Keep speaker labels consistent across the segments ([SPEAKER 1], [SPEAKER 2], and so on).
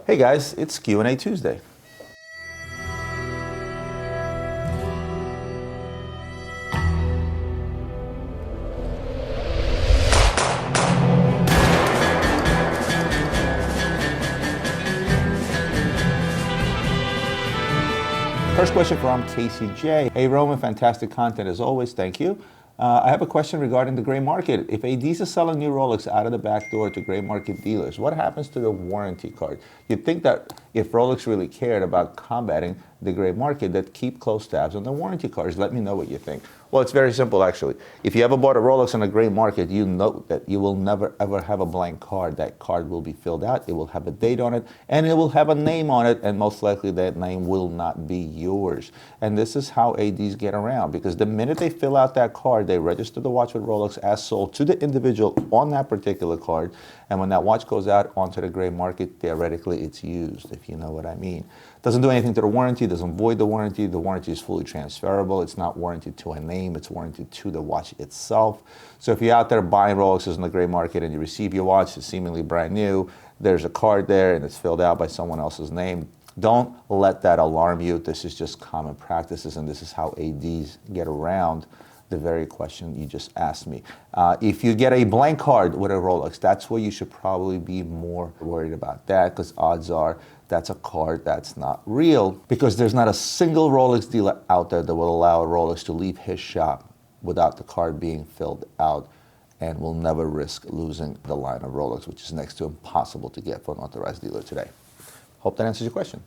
[SPEAKER 1] Hey guys, it's Q&A Tuesday. First question from Casey J. Hey Roman, fantastic content as always, thank you. I have a question regarding the gray market. If ADs is selling new Rolex out of the back door to gray market dealers, what happens to the warranty card? You'd think that if Rolex really cared about combating the gray market, they'd keep close tabs on the warranty cards. Let me know what you think. Well, it's very simple actually. If you ever bought a Rolex on a gray market, you know that you will never ever have a blank card. That card will be filled out, it will have a date on it, and it will have a name on it, and most likely that name will not be yours. And this is how ADs get around, because the minute they fill out that card, they register the watch with Rolex as sold to the individual on that particular card, and when that watch goes out onto the gray market, theoretically it's used, if you know what I mean. Doesn't do anything to the warranty, doesn't void the warranty is fully transferable, it's not warranted to a name, it's warranted to the watch itself. So if you're out there buying Rolexes in the gray market and you receive your watch, it's seemingly brand new, there's a card there and it's filled out by someone else's name, don't let that alarm you. This is just common practices, and this is how ADs get around the very question you just asked me. If you get a blank card with a Rolex, that's where you should probably be more worried about that, because odds are that's a card that's not real, because there's not a single Rolex dealer out there that will allow a Rolex to leave his shop without the card being filled out, and will never risk losing the line of Rolex, which is next to impossible to get for an authorized dealer today. Hope that answers your question.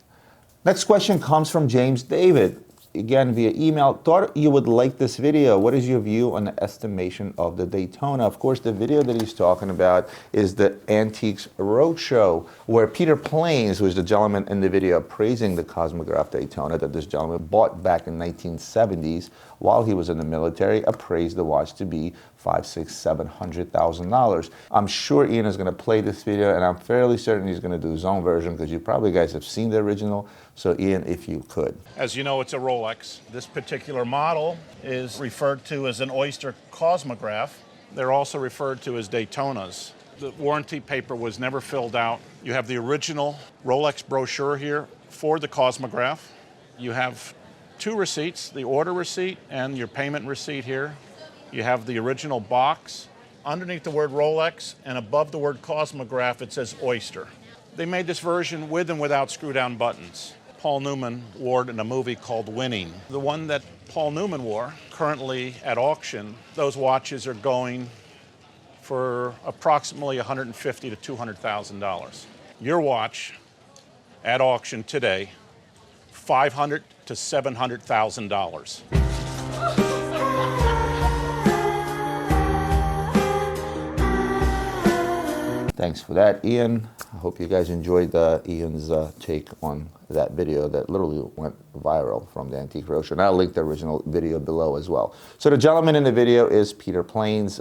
[SPEAKER 1] Next question comes from James David. Again, via email. Thought you would like this video. What is your view on the estimation of the Daytona? Of course, the video that he's talking about is the Antiques Roadshow, where Peter Plains, who is the gentleman in the video praising the Cosmograph Daytona that this gentleman bought back in 1970s while he was in the military, appraised the watch to be $500,000, $600,000, $700,000. I'm sure Ian is going to play this video, and I'm fairly certain he's going to do his own version, because you probably guys have seen the original. So Ian, if you could.
[SPEAKER 2] As you know, it's a Rolex. This particular model is referred to as an Oyster Cosmograph. They're also referred to as Daytonas. The warranty paper was never filled out. You have the original Rolex brochure here for the Cosmograph. You have two receipts, the order receipt and your payment receipt here. You have the original box. Underneath the word Rolex and above the word Cosmograph, it says Oyster. They made this version with and without screw-down buttons. Paul Newman wore it in a movie called Winning. The one that Paul Newman wore, currently at auction, those watches are going for approximately $150,000 to $200,000. Your watch at auction today, $500,000 to $700,000.
[SPEAKER 1] Thanks for that, Ian. I hope you guys enjoyed Ian's take on that video that literally went viral from the Antiques Roadshow. And I'll link the original video below as well. So the gentleman in the video is Peter Plains,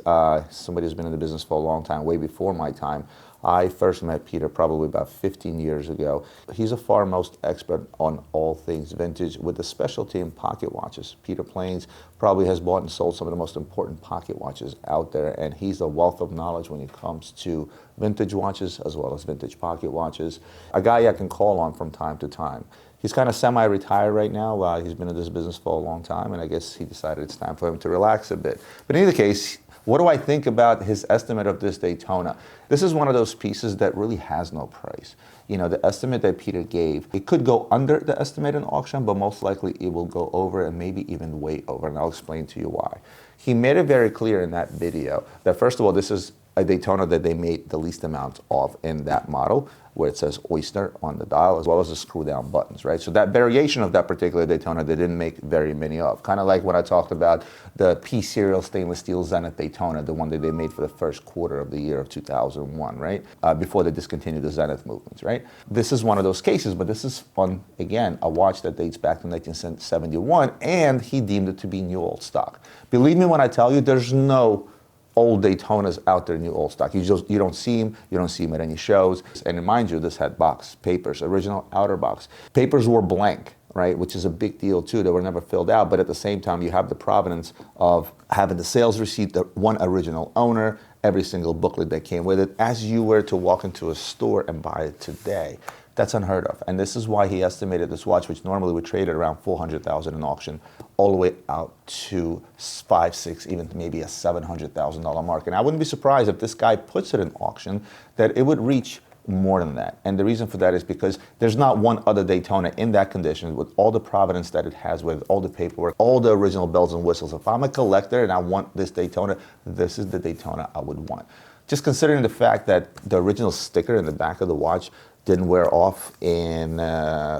[SPEAKER 1] somebody who's been in the business for a long time, way before my time. I first met Peter probably about 15 years ago. He's a foremost expert on all things vintage with a specialty in pocket watches. Peter Plains probably has bought and sold some of the most important pocket watches out there, and he's a wealth of knowledge when it comes to vintage watches as well as vintage pocket watches. A guy I can call on from time to time. He's kind of semi-retired right now. He's been in this business for a long time, and I guess he decided it's time for him to relax a bit. But in either case, what do I think about his estimate of this Daytona? This is one of those pieces that really has no price. You know, the estimate that Peter gave, it could go under the estimate in auction, but most likely it will go over and maybe even way over, and I'll explain to you why. He made it very clear in that video that, first of all, this is a Daytona that they made the least amount of in that model, where it says Oyster on the dial, as well as the screw-down buttons, right? So that variation of that particular Daytona, they didn't make very many of. Kind of like when I talked about the P-Serial stainless steel Zenith Daytona, the one that they made for the first quarter of the year of 2001, right? Before they discontinued the Zenith movements, right? This is one of those cases, but this is, again, a watch that dates back to 1971, and he deemed it to be new old stock. Believe me when I tell you, there's no old Daytonas out there, new old stock. You don't see them at any shows. And mind you, this had box papers, original outer box. Papers were blank, right, which is a big deal too. They were never filled out, but at the same time, you have the provenance of having the sales receipt, the one original owner, every single booklet that came with it, as you were to walk into a store and buy it today. That's unheard of. And this is why he estimated this watch, which normally would trade at around $400,000 in auction, all the way out to 5, 6, even maybe a $700,000 mark. And I wouldn't be surprised if this guy puts it in auction, that it would reach more than that. And the reason for that is because there's not one other Daytona in that condition with all the provenance that it has, with all the paperwork, all the original bells and whistles. If I'm a collector and I want this Daytona, this is the Daytona I would want. Just considering the fact that the original sticker in the back of the watch didn't wear off in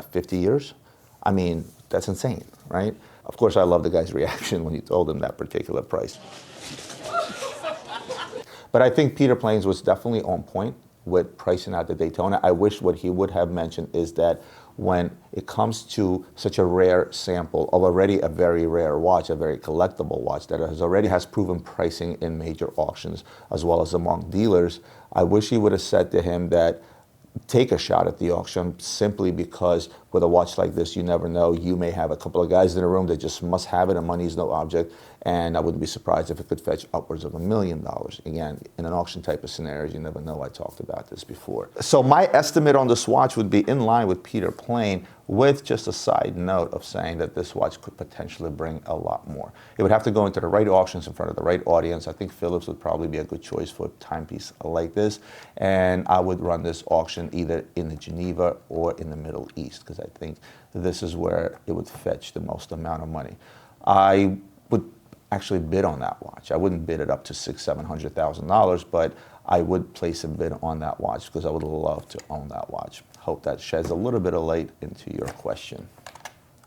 [SPEAKER 1] 50 years. I mean, that's insane, right? Of course, I love the guy's reaction when you told him that particular price. But I think Peter Plains was definitely on point with pricing out the Daytona. I wish what he would have mentioned is that when it comes to such a rare sample of already a very rare watch, a very collectible watch that already has proven pricing in major auctions as well as among dealers, I wish he would have said to him that take a shot at the auction, simply because with a watch like this, you never know. You may have a couple of guys in the room that just must have it, and money is no object, and I wouldn't be surprised if it could fetch upwards of $1 million. Again, in an auction type of scenario, you never know. I talked about this before. So my estimate on this watch would be in line with Peter Plain, with just a side note of saying that this watch could potentially bring a lot more. It would have to go into the right auctions in front of the right audience. I think Phillips would probably be a good choice for a timepiece like this, and I would run this auction either in Geneva or in the Middle East, because I think this is where it would fetch the most amount of money. I would actually bid on that watch. I wouldn't bid it up to $600,000-$700,000, but I would place a bid on that watch because I would love to own that watch. Hope that sheds a little bit of light into your question.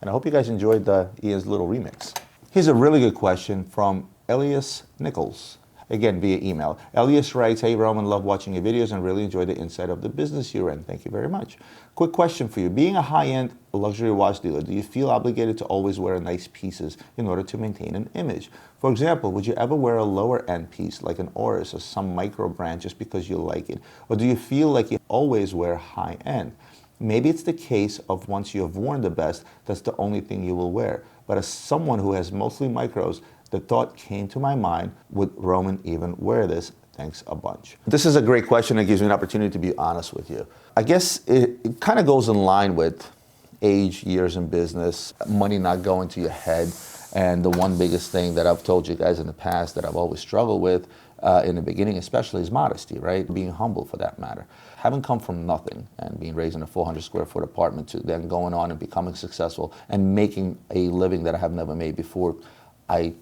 [SPEAKER 1] And I hope you guys enjoyed Ian's little remix. Here's a really good question from Elias Nichols. Again, via email. Elias writes, hey Roman, love watching your videos and really enjoy the insight of the business you're in. Thank you very much. Quick question for you. Being a high-end luxury watch dealer, do you feel obligated to always wear nice pieces in order to maintain an image? For example, would you ever wear a lower-end piece like an Oris or some micro brand just because you like it? Or do you feel like you always wear high-end? Maybe it's the case of once you have worn the best, that's the only thing you will wear. But as someone who has mostly micros, the thought came to my mind, would Roman even wear this? Thanks a bunch. This is a great question. It gives me an opportunity to be honest with you. I guess it kind of goes in line with age, years in business, money not going to your head. And the one biggest thing that I've told you guys in the past that I've always struggled with in the beginning especially is modesty, right? Being humble for that matter. Having come from nothing and being raised in a 400 square foot apartment to then going on and becoming successful and making a living that I have never made before, I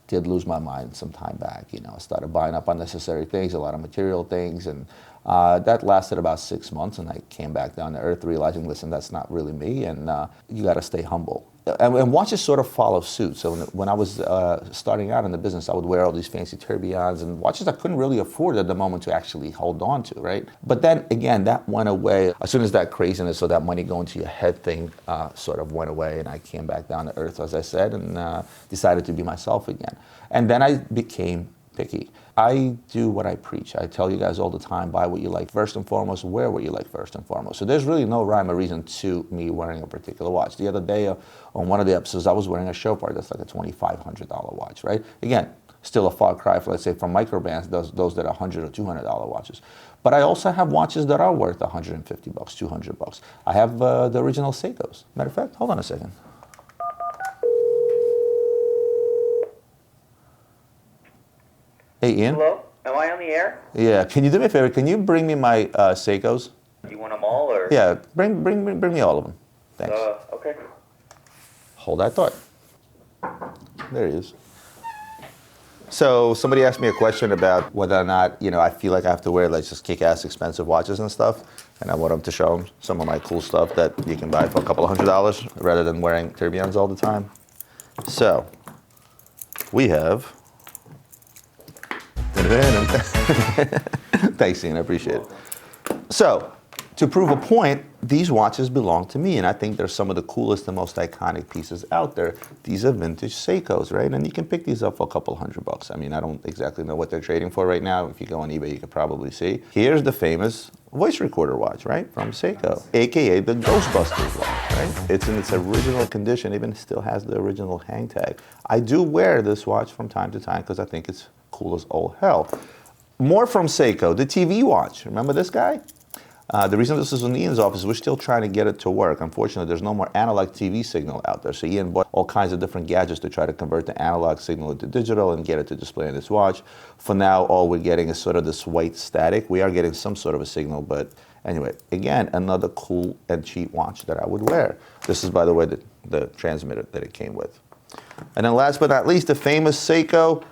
[SPEAKER 1] did lose my mind some time back. You know, I started buying up unnecessary things, a lot of material things, and that lasted about 6 months, and I came back down to earth realizing, listen, that's not really me, and you got to stay humble. And watches sort of follow suit. So when I was starting out in the business, I would wear all these fancy tourbillons and watches I couldn't really afford at the moment to actually hold on to, right? But then again, that went away. As soon as that craziness or that money going to your head thing sort of went away, and I came back down to earth, as I said, and decided to be myself again. And then I became picky. I do what I preach. I tell you guys all the time, buy what you like first and foremost, wear what you like first and foremost. So there's really no rhyme or reason to me wearing a particular watch. The other day on one of the episodes, I was wearing a show part that's like a $2,500 watch, right? Again, still a far cry for, let's say, from micro brands, those that are $100 or $200 watches. But I also have watches that are worth $150, $200. I have the original Seikos. Matter of fact, hold on a second. Hey, Ian?
[SPEAKER 3] Hello? Am I on the air?
[SPEAKER 1] Yeah. Can you do me a favor? Can you bring me my Seikos?
[SPEAKER 3] You want them all, or?
[SPEAKER 1] Yeah. Bring me all of them. Thanks.
[SPEAKER 3] Okay.
[SPEAKER 1] Hold that thought. There he is. So somebody asked me a question about whether or not, I feel like I have to wear like just kick-ass expensive watches and stuff. And I want them to show them some of my cool stuff that you can buy for a couple of $100 rather than wearing tourbillons all the time. So we have... Thanks, Ian. I appreciate it. So, to prove a point, these watches belong to me, and I think they're some of the coolest and most iconic pieces out there. These are vintage Seikos, right? And you can pick these up for a couple $100. I mean, I don't exactly know what they're trading for right now. If you go on eBay, you can probably see. Here's the famous voice recorder watch, right? From Seiko, aka the Ghostbusters watch, right? It's in its original condition, even still has the original hang tag. I do wear this watch from time to time because I think it's cool as all hell. More from Seiko, the TV watch. Remember this guy? The reason this is in Ian's office, we're still trying to get it to work. Unfortunately, there's no more analog TV signal out there. So Ian bought all kinds of different gadgets to try to convert the analog signal into digital and get it to display on this watch. For now, all we're getting is sort of this white static. We are getting some sort of a signal, but anyway, again, another cool and cheap watch that I would wear. This is, by the way, the transmitter that it came with. And then last but not least, the famous Seiko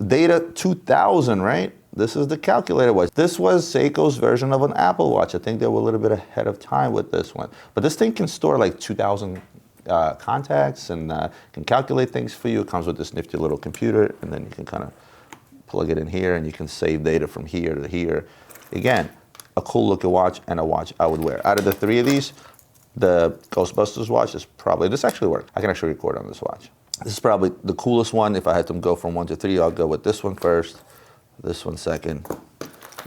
[SPEAKER 1] Data 2000, right? This is the calculator watch. This was Seiko's version of an Apple Watch. I think they were a little bit ahead of time with this one. But this thing can store like 2,000 contacts and can calculate things for you. It comes with this nifty little computer, and then you can kind of plug it in here, and you can save data from here to here. Again, a cool looking watch and a watch I would wear. Out of the three of these, the Ghostbusters watch is probably, this actually worked. I can actually record on this watch. This is probably the coolest one. If I had to go from 1 to 3, I'll go with this one first, this one second,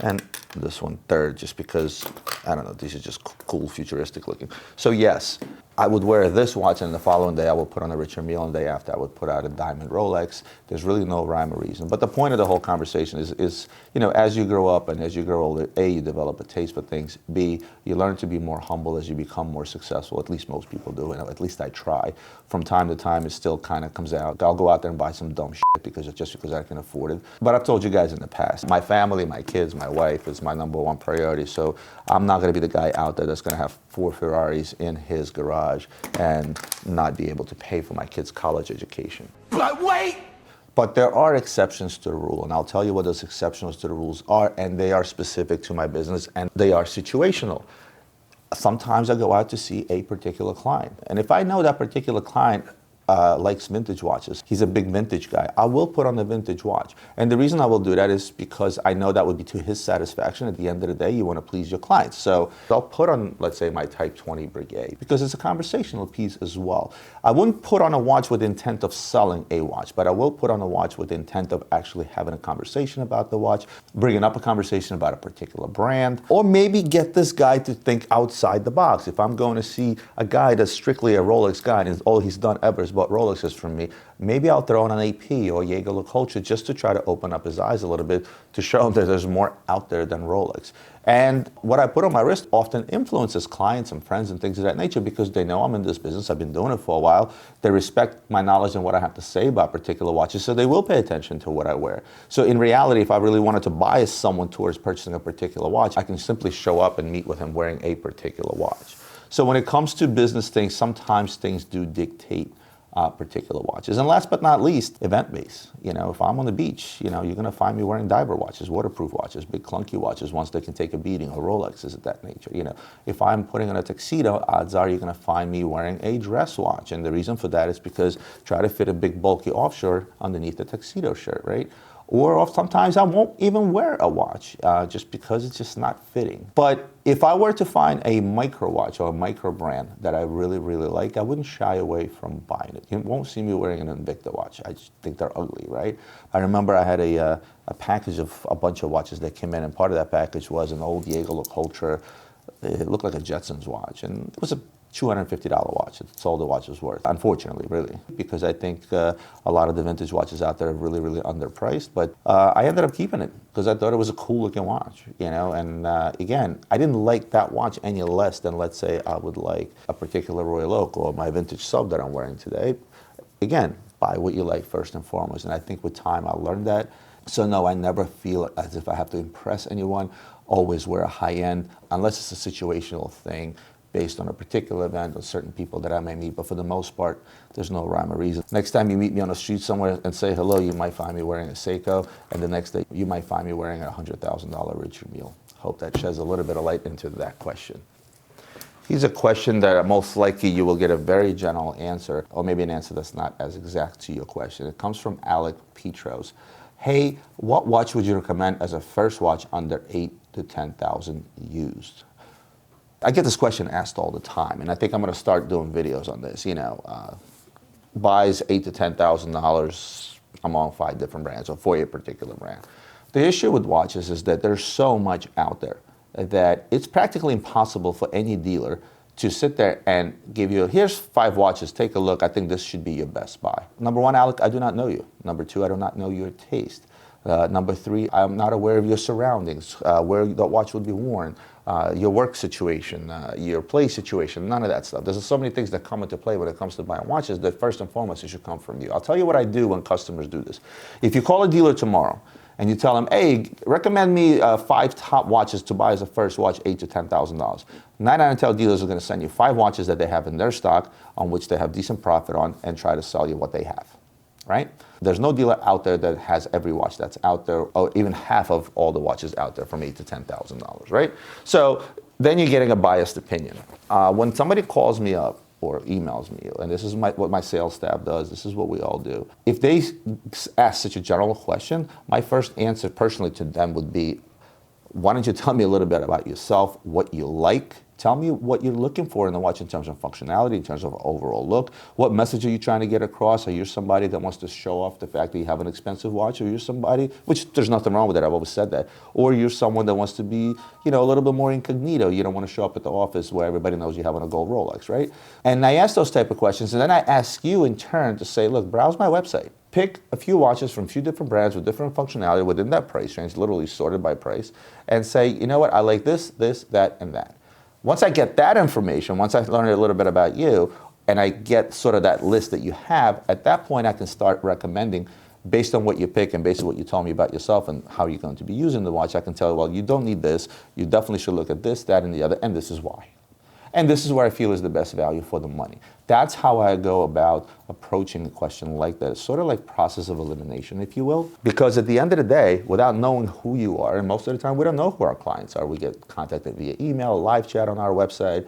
[SPEAKER 1] and this one third, just because, I don't know, these are just cool, futuristic looking. So yes, I would wear this watch, and the following day I would put on a richer meal, and the day after I would put out a diamond Rolex. There's really no rhyme or reason. But the point of the whole conversation is, you know, as you grow up and as you grow older, A, you develop a taste for things. B, you learn to be more humble as you become more successful. At least most people do, and at least I try. From time to time, it still kind of comes out. I'll go out there and buy some dumb shit just because I can afford it. But I've told you guys in the past, my family, my kids, my wife is my #1 priority. So I'm not going to be the guy out there that's going to have 4 Ferraris in his garage and not be able to pay for my kids' college education.
[SPEAKER 4] But wait!
[SPEAKER 1] But there are exceptions to the rule, and I'll tell you what those exceptions to the rules are, and they are specific to my business, and they are situational. Sometimes I go out to see a particular client, and if I know that particular client likes vintage watches, he's a big vintage guy, I will put on a vintage watch. And the reason I will do that is because I know that would be to his satisfaction. At the end of the day, you want to please your clients. So I'll put on, let's say, my Type 20 Brigade, because it's a conversational piece as well. I wouldn't put on a watch with the intent of selling a watch, but I will put on a watch with the intent of actually having a conversation about the watch, bringing up a conversation about a particular brand, or maybe get this guy to think outside the box. If I'm going to see a guy that's strictly a Rolex guy and all he's done ever is bought Rolexes from me, maybe I'll throw in an AP or Jaeger LeCoultre just to try to open up his eyes a little bit, to show him that there's more out there than Rolex. And what I put on my wrist often influences clients and friends and things of that nature, because they know I'm in this business, I've been doing it for a while, they respect my knowledge and what I have to say about particular watches, so they will pay attention to what I wear. So in reality, if I really wanted to bias someone towards purchasing a particular watch, I can simply show up and meet with him wearing a particular watch. So when it comes to business things, sometimes things do dictate particular watches. And last but not least, event base. You know, if I'm on the beach, you know, you're going to find me wearing diver watches, waterproof watches, big clunky watches, ones that can take a beating, or Rolexes of that nature. You know, if I'm putting on a tuxedo, odds are you're going to find me wearing a dress watch. And the reason for that is because try to fit a big bulky offshore underneath the tuxedo shirt, right? Or sometimes I won't even wear a watch just because it's just not fitting. But if I were to find a micro watch or a micro brand that I really, really like, I wouldn't shy away from buying it. You won't see me wearing an Invicta watch. I just think they're ugly, right? I remember I had a package of a bunch of watches that came in, and part of that package was an old Jaeger LeCoultre. It looked like a Jetsons watch, and it was a $250 watch. It's all the watch is worth, unfortunately, really, because I think a lot of the vintage watches out there are really, really underpriced. But I ended up keeping it because I thought it was a cool looking watch, you know. And again, I didn't like that watch any less than, let's say, I would like a particular Royal Oak or my vintage sub that I'm wearing today. Again, buy what you like first and foremost. And I think with time I learned that. So no, I never feel as if I have to impress anyone. Always wear a high end, unless it's a situational thing, based on a particular event or certain people that I may meet. But for the most part, there's no rhyme or reason. Next time you meet me on the street somewhere and say hello, you might find me wearing a Seiko, and the next day you might find me wearing a $100,000 richer meal. Hope that sheds a little bit of light into that question. Here's a question that most likely you will get a very general answer, or maybe an answer that's not as exact to your question. It comes from Alec Petros. Hey, what watch would you recommend as a first watch under $8,000 to $10,000 used? I get this question asked all the time, and I think I'm going to start doing videos on this. You know, buys $8,000 to $10,000 among 5 different brands, or for a particular brand. The issue with watches is that there's so much out there that it's practically impossible for any dealer to sit there and give you, here's 5 watches, take a look, I think this should be your best buy. Number 1, Alec, I do not know you. Number 2, I do not know your taste. Number 3, I'm not aware of your surroundings, where the watch would be worn. your work situation, your play situation, none of that stuff. There's so many things that come into play when it comes to buying watches that first and foremost it should come from you. I'll tell you what I do when customers do this. If you call a dealer tomorrow and you tell them, hey, recommend me 5 top watches to buy as a first watch, $8,000 to $10,000. 9 out of 10 dealers are going to send you 5 watches that they have in their stock on which they have decent profit on and try to sell you what they have, right? There's no dealer out there that has every watch that's out there, or even half of all the watches out there from $8,000 to $10,000, right? So then you're getting a biased opinion. When somebody calls me up or emails me, and this is what my sales staff does, this is what we all do. If they ask such a general question, my first answer personally to them would be, why don't you tell me a little bit about yourself, what you like? Tell me what you're looking for in the watch in terms of functionality, in terms of overall look. What message are you trying to get across? Are you somebody that wants to show off the fact that you have an expensive watch? Or you're somebody, which there's nothing wrong with that, I've always said that. Or you're someone that wants to be, a little bit more incognito. You don't want to show up at the office where everybody knows you have on a gold Rolex, right? And I ask those type of questions, and then I ask you in turn to say, look, browse my website. Pick a few watches from a few different brands with different functionality within that price range, literally sorted by price, and say, you know what, I like this, that, and that. Once I get that information, once I learn a little bit about you, and I get sort of that list that you have, at that point I can start recommending, based on what you pick and based on what you tell me about yourself and how you're going to be using the watch, I can tell you, well, you don't need this, you definitely should look at this, that, and the other, and this is why. And this is where I feel is the best value for the money. That's how I go about approaching a question like that. It's sort of like process of elimination, if you will. Because at the end of the day, without knowing who you are, and most of the time we don't know who our clients are. We get contacted via email, live chat on our website,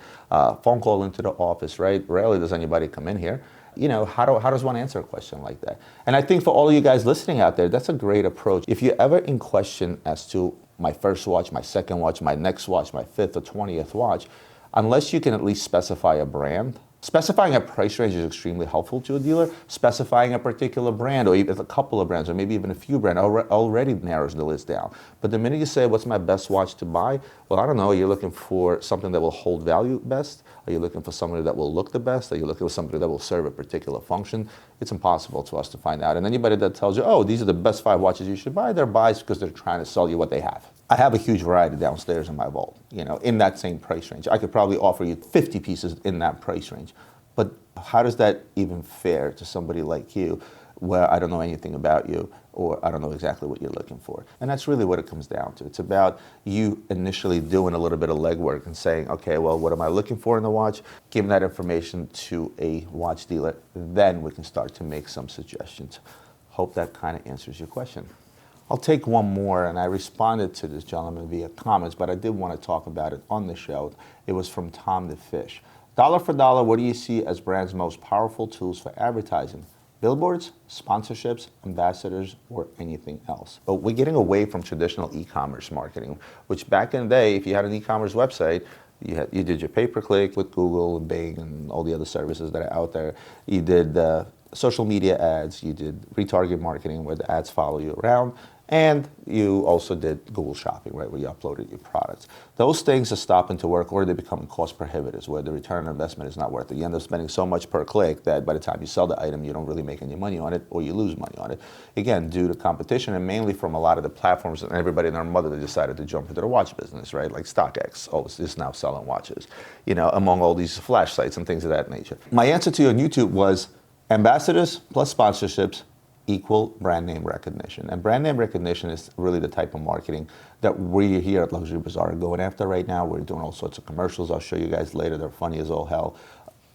[SPEAKER 1] phone call into the office, right? Rarely does anybody come in here. How does one answer a question like that? And I think for all of you guys listening out there, that's a great approach. If you're ever in question as to my first watch, my second watch, my next watch, my 5th or 20th watch, unless you can at least specify a brand. Specifying a price range is extremely helpful to a dealer. Specifying a particular brand or even a couple of brands or maybe even a few brands already narrows the list down. But the minute you say, what's my best watch to buy? Well, I don't know. Are you looking for something that will hold value best? Are you looking for somebody that will look the best? Are you looking for somebody that will serve a particular function? It's impossible to us to find out. And anybody that tells you, oh, these are the best 5 watches you should buy, they're buys because they're trying to sell you what they have. I have a huge variety downstairs in my vault, in that same price range. I could probably offer you 50 pieces in that price range. But how does that even fare to somebody like you where I don't know anything about you or I don't know exactly what you're looking for? And that's really what it comes down to. It's about you initially doing a little bit of legwork and saying, okay, well, what am I looking for in the watch? Giving that information to a watch dealer. Then we can start to make some suggestions. Hope that kind of answers your question. I'll take one more, and I responded to this gentleman via comments, but I did want to talk about it on the show. It was from Tom the Fish. Dollar for dollar, what do you see as brands' most powerful tools for advertising? Billboards, sponsorships, ambassadors, or anything else? But we're getting away from traditional e-commerce marketing, which back in the day, if you had an e-commerce website, you did your pay-per-click with Google and Bing and all the other services that are out there. You did social media ads, you did retarget marketing where the ads follow you around, and you also did Google Shopping, right, where you uploaded your products. Those things are stopping to work, or they become cost prohibitors, where the return on investment is not worth it. You end up spending so much per click that by the time you sell the item, you don't really make any money on it, or you lose money on it. Again, due to competition, and mainly from a lot of the platforms and everybody and their mother that decided to jump into the watch business, right, like StockX is now selling watches, among all these flash sites and things of that nature. My answer to you on YouTube was ambassadors plus sponsorships equal brand name recognition. And brand name recognition is really the type of marketing that we here at Luxury Bazaar are going after right now. We're doing all sorts of commercials. I'll show you guys later. They're funny as all hell.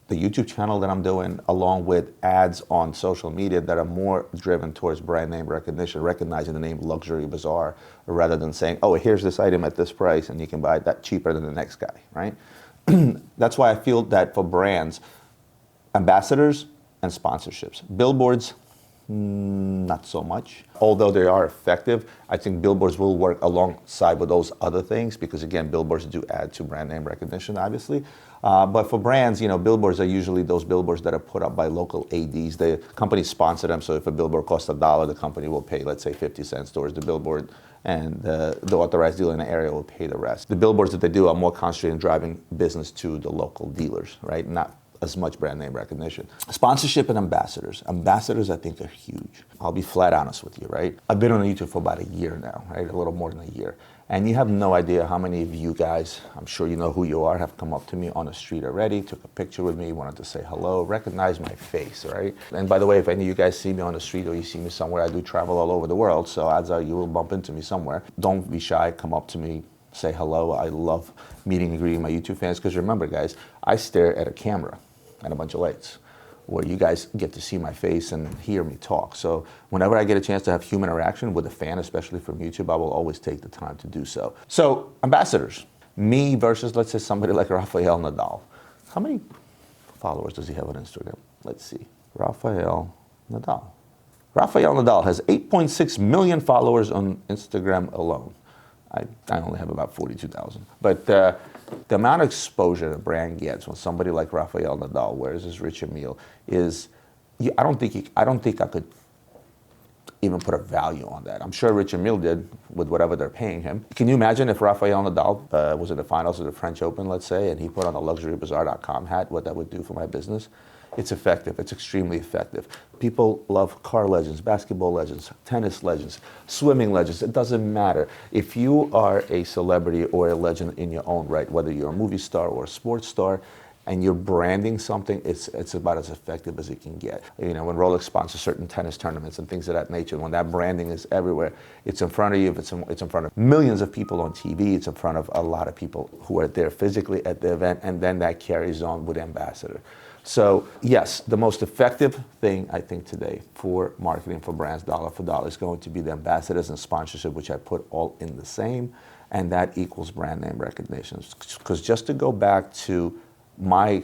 [SPEAKER 1] The YouTube channel that I'm doing, along with ads on social media that are more driven towards brand name recognition, recognizing the name Luxury Bazaar, rather than saying, oh, here's this item at this price and you can buy that cheaper than the next guy, right? That's why I feel that for brands, ambassadors and sponsorships. Billboards, not so much. Although they are effective, I think billboards will work alongside with those other things because, again, billboards do add to brand name recognition, obviously. But for brands, billboards are usually those billboards that are put up by local ADs. The companies sponsor them, so if a billboard costs $1, the company will pay, let's say, 50 cents towards the billboard, and the authorized dealer in the area will pay the rest. The billboards that they do are more concentrated in driving business to the local dealers, right? Not as much brand name recognition. Sponsorship and ambassadors. Ambassadors, I think, are huge. I'll be flat honest with you, right? I've been on YouTube for about a year now, right? A little more than a year. And you have no idea how many of you guys, I'm sure you know who you are, have come up to me on the street already, took a picture with me, wanted to say hello, recognize my face, right? And by the way, if any of you guys see me on the street or you see me somewhere, I do travel all over the world, so odds are you will bump into me somewhere. Don't be shy, come up to me, say hello. I love meeting and greeting my YouTube fans, because remember guys, I stare at a camera and a bunch of lights, where you guys get to see my face and hear me talk. So whenever I get a chance to have human interaction with a fan, especially from YouTube, I will always take the time to do so. So ambassadors, me versus, let's say, somebody like Rafael Nadal. How many followers does he have on Instagram? Let's see, Rafael Nadal. Rafael Nadal has 8.6 million followers on Instagram alone. I only have about 42,000. But the amount of exposure a brand gets when somebody like Rafael Nadal wears his Rich Emile is, I don't think I could even put a value on that. I'm sure Rich Emile did with whatever they're paying him. Can you imagine if Rafael Nadal was in the finals of the French Open, let's say, and he put on a luxurybazaar.com hat, what that would do for my business? It's effective. It's extremely effective. People love car legends, basketball legends, tennis legends, swimming legends. It doesn't matter. If you are a celebrity or a legend in your own right, whether you're a movie star or a sports star, and you're branding something, it's about as effective as it can get. You know, when Rolex sponsors certain tennis tournaments and things of that nature, when that branding is everywhere, it's in front of you, it's in front of millions of people on TV, it's in front of a lot of people who are there physically at the event, and then that carries on with ambassador. So yes, the most effective thing I think today for marketing for brands dollar for dollar is going to be the ambassadors and sponsorship, which I put all in the same, and that equals brand name recognition. Because just to go back to my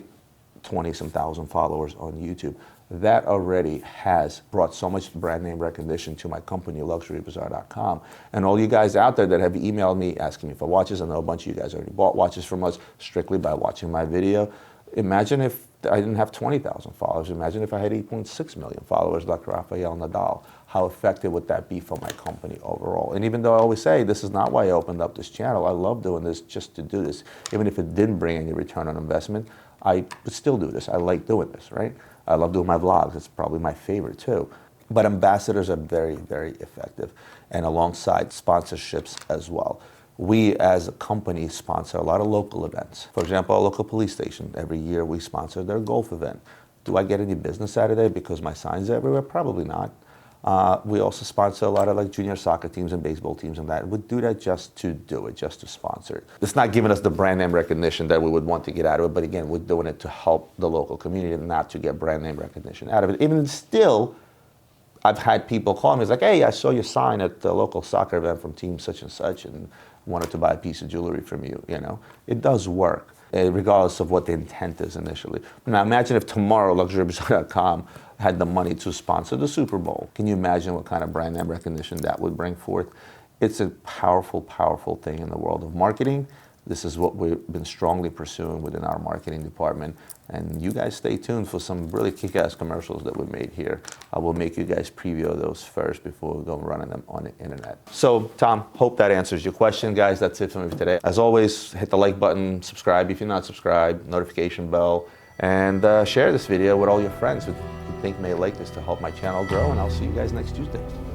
[SPEAKER 1] 20-some thousand followers on YouTube, that already has brought so much brand name recognition to my company, luxurybazaar.com. And all you guys out there that have emailed me asking me for watches, I know a bunch of you guys already bought watches from us strictly by watching my video. Imagine if I didn't have 20,000 followers. Imagine if I had 8.6 million followers like Rafael Nadal. How effective would that be for my company overall? And even though I always say this is not why I opened up this channel, I love doing this just to do this. Even if it didn't bring any return on investment, I would still do this. I like doing this, right? I love doing my vlogs. It's probably my favorite too. But ambassadors are very, very effective, and alongside sponsorships as well. We as a company sponsor a lot of local events. For example, a local police station, every year we sponsor their golf event. Do I get any business out of it because my sign's everywhere? Probably not. We also sponsor a lot of like junior soccer teams and baseball teams and that. We'd do that just to do it, just to sponsor it. It's not giving us the brand name recognition that we would want to get out of it, but again, we're doing it to help the local community and not to get brand name recognition out of it. Even still, I've had people call me, it's like, hey, I saw your sign at the local soccer event from team such and wanted to buy a piece of jewelry from you, you know. It does work, regardless of what the intent is initially. Now imagine if tomorrow luxurybazaar.com had the money to sponsor the Super Bowl. Can you imagine what kind of brand name recognition that would bring forth? It's a powerful, powerful thing in the world of marketing. This is what we've been strongly pursuing within our marketing department. And you guys stay tuned for some really kick-ass commercials that we made here. I will make you guys preview those first before we go running them on the internet. So, Tom, hope that answers your question, guys. That's it for me today. As always, hit the like button, subscribe if you're not subscribed, notification bell, and share this video with all your friends who think may like this to help my channel grow. And I'll see you guys next Tuesday.